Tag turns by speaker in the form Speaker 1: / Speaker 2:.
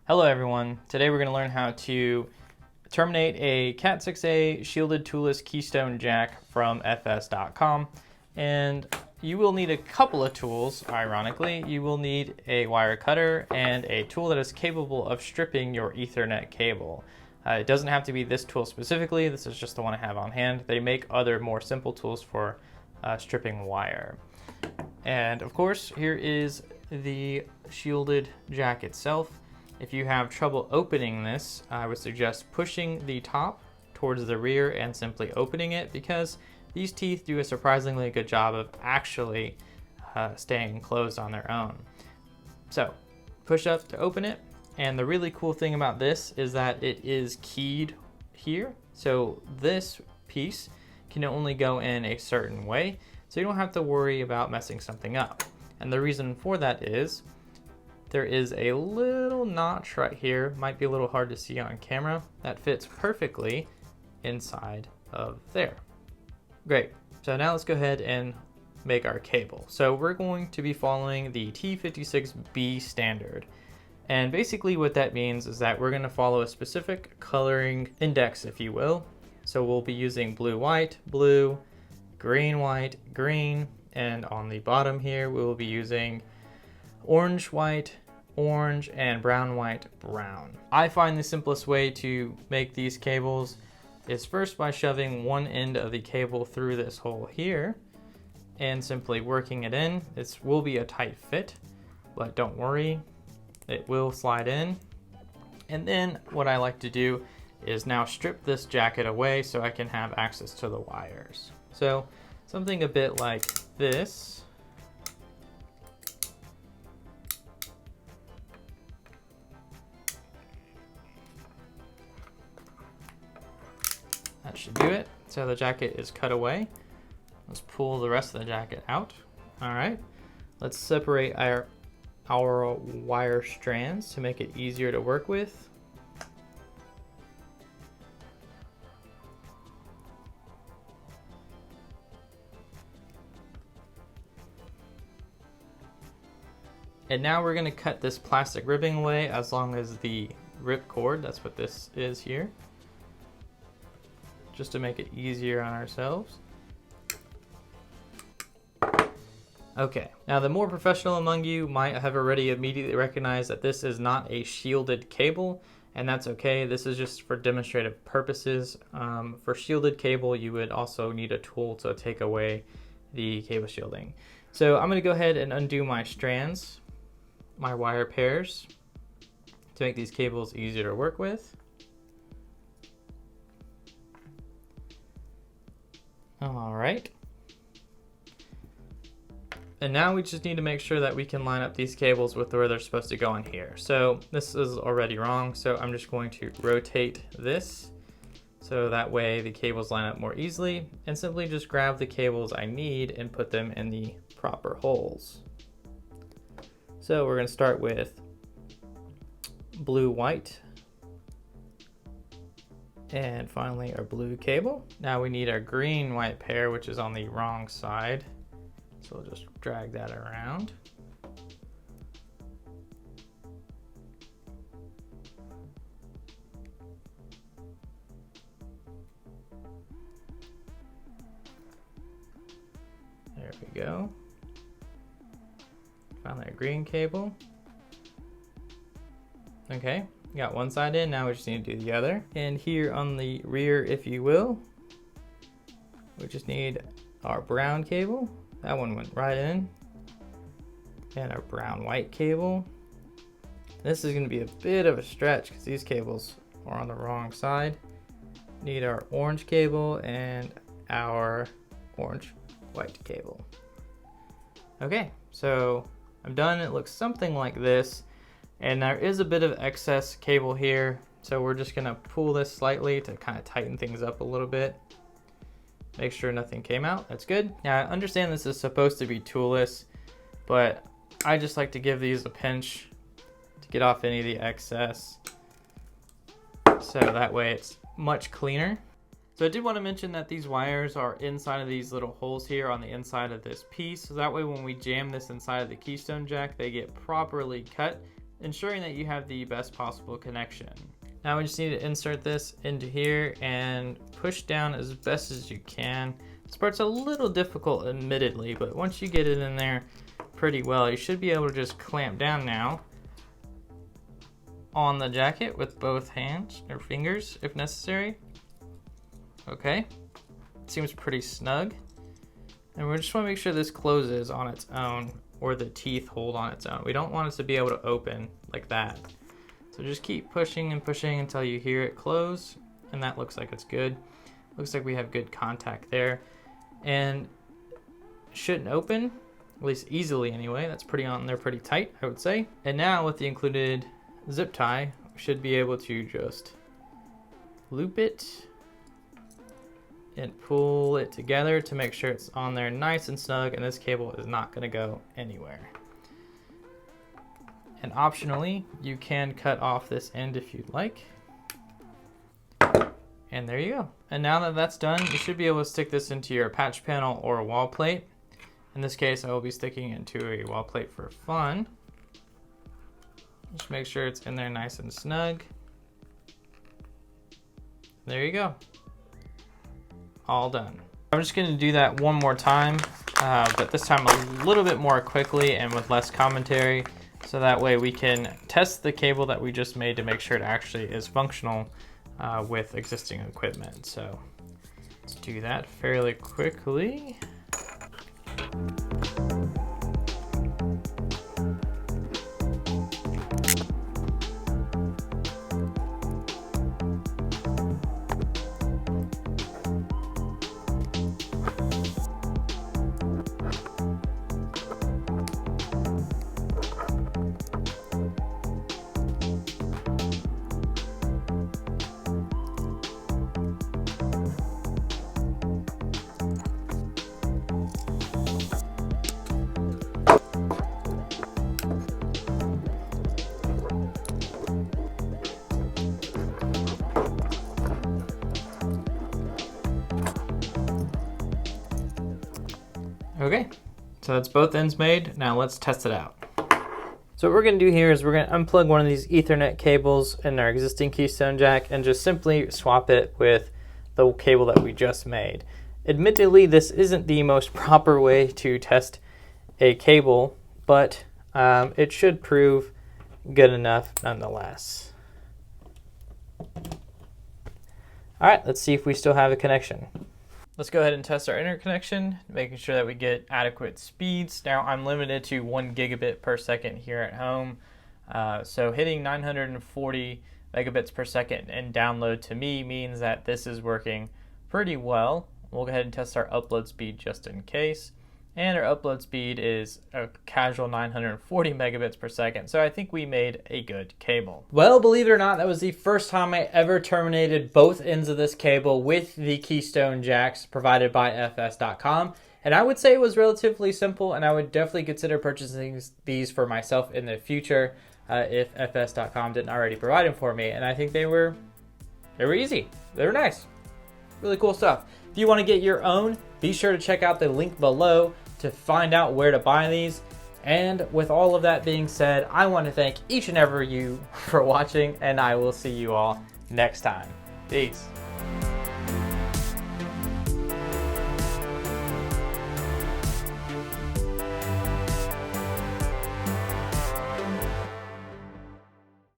Speaker 1: Hello everyone, today we're going to learn how to terminate a CAT6a shielded toolless Keystone jack from fs.com, and you will need a couple of tools. Ironically, you will need a wire cutter and a tool that is capable of stripping your Ethernet cable. It doesn't have to be this tool specifically, this is just the one I have on hand. They make other more simple tools for stripping wire. And of course, here is the shielded jack itself. If you have trouble opening this, I would suggest pushing the top towards the rear and simply opening it, because these teeth do a surprisingly good job of actually staying closed on their own. So push up to open it, and the really cool thing about this is that it is keyed here. So this piece can only go in a certain way, so you don't have to worry about messing something up. And the reason for that is there is a little notch right here, might be a little hard to see on camera, that fits perfectly inside of there. Great, so now let's go ahead and make our cable. So we're going to be following the T56B standard. And basically what that means is that we're gonna follow a specific coloring index, if you will. So we'll be using blue, white, green, and on the bottom here, we will be using orange, white, orange, and brown, white, brown. I find the simplest way to make these cables is first by shoving one end of the cable through this hole here and simply working it in. This will be a tight fit, but don't worry, it will slide in. And then what I like to do is now strip this jacket away so I can have access to the wires. So something a bit like this. That should do it. So the jacket is cut away. Let's pull the rest of the jacket out. All right, let's separate our wire strands to make it easier to work with. And now we're gonna cut this plastic ribbing away, as long as the rip cord, that's what this is here, just to make it easier on ourselves. Okay, now the more professional among you might have already immediately recognized that this is not a shielded cable, and that's okay. This is just for demonstrative purposes. For shielded cable, you would also need a tool to take away the cable shielding. So I'm gonna go ahead and undo my strands, my wire pairs, to make these cables easier to work with. All right. And now we just need to make sure that we can line up these cables with where they're supposed to go in here. So this is already wrong, so I'm just going to rotate this so that way the cables line up more easily, and simply just grab the cables I need and put them in the proper holes. So we're going to start with blue, white, and finally our blue cable. Now we need our green, white pair, which is on the wrong side. So we'll just drag that around. There we go. Finally, a green cable. Okay, got one side in, now we just need to do the other. And here on the rear, if you will, we just need our brown cable. That one went right in. And our brown white cable. This is gonna be a bit of a stretch because these cables are on the wrong side. Need our orange cable and our orange white cable. Okay, so I'm done. It looks something like this. And there is a bit of excess cable here. So we're just gonna pull this slightly to kind of tighten things up a little bit. Make sure nothing came out, that's good. Now I understand this is supposed to be toolless, but I just like to give these a pinch to get off any of the excess. So that way it's much cleaner. So I did want to mention that these wires are inside of these little holes here on the inside of this piece. So that way when we jam this inside of the Keystone jack, they get properly cut ensuring that you have the best possible connection. Now we just need to insert this into here and push down as best as you can. This part's a little difficult, admittedly, but once you get it in there pretty well, you should be able to just clamp down now on the jacket with both hands or fingers if necessary. Okay, seems pretty snug. And we just want to make sure this closes on its own, or the teeth hold on its own. We don't want it to be able to open like that. So just keep pushing and pushing until you hear it close, and that looks like it's good. Looks like we have good contact there. And shouldn't open, at least easily anyway. That's pretty on there, pretty tight, I would say. And now with the included zip tie, we should be able to just loop it and pull it together to make sure it's on there nice and snug, and this cable is not gonna go anywhere. And optionally, you can cut off this end if you'd like. And there you go. And now that that's done, you should be able to stick this into your patch panel or a wall plate. In this case, I will be sticking it into a wall plate for fun. Just make sure it's in there nice and snug. There you go. All done. I'm just gonna do that one more time, but this time a little bit more quickly and with less commentary, so that way we can test the cable that we just made to make sure it actually is functional with existing equipment. So let's do that fairly quickly. Okay, so that's both ends made. Now let's test it out. So what we're gonna do here is we're gonna unplug one of these Ethernet cables in our existing Keystone jack and just simply swap it with the cable that we just made. Admittedly, this isn't the most proper way to test a cable, but it should prove good enough nonetheless. All right, let's see if we still have a connection. Let's go ahead and test our interconnection, making sure that we get adequate speeds. Now I'm limited to 1 gigabit per second here at home. So hitting 940 megabits per second in download to me means that this is working pretty well. We'll go ahead and test our upload speed just in case. And our upload speed is a casual 940 megabits per second. So I think we made a good cable. Well, believe it or not, that was the first time I ever terminated both ends of this cable with the Keystone jacks provided by FS.com. And I would say it was relatively simple, and I would definitely consider purchasing these for myself in the future if FS.com didn't already provide them for me. And I think they were easy. They were nice. Really cool stuff. If you want to get your own, be sure to check out the link below to find out where to buy these. And with all of that being said, I want to thank each and every you for watching, and I will see you all next time. Peace.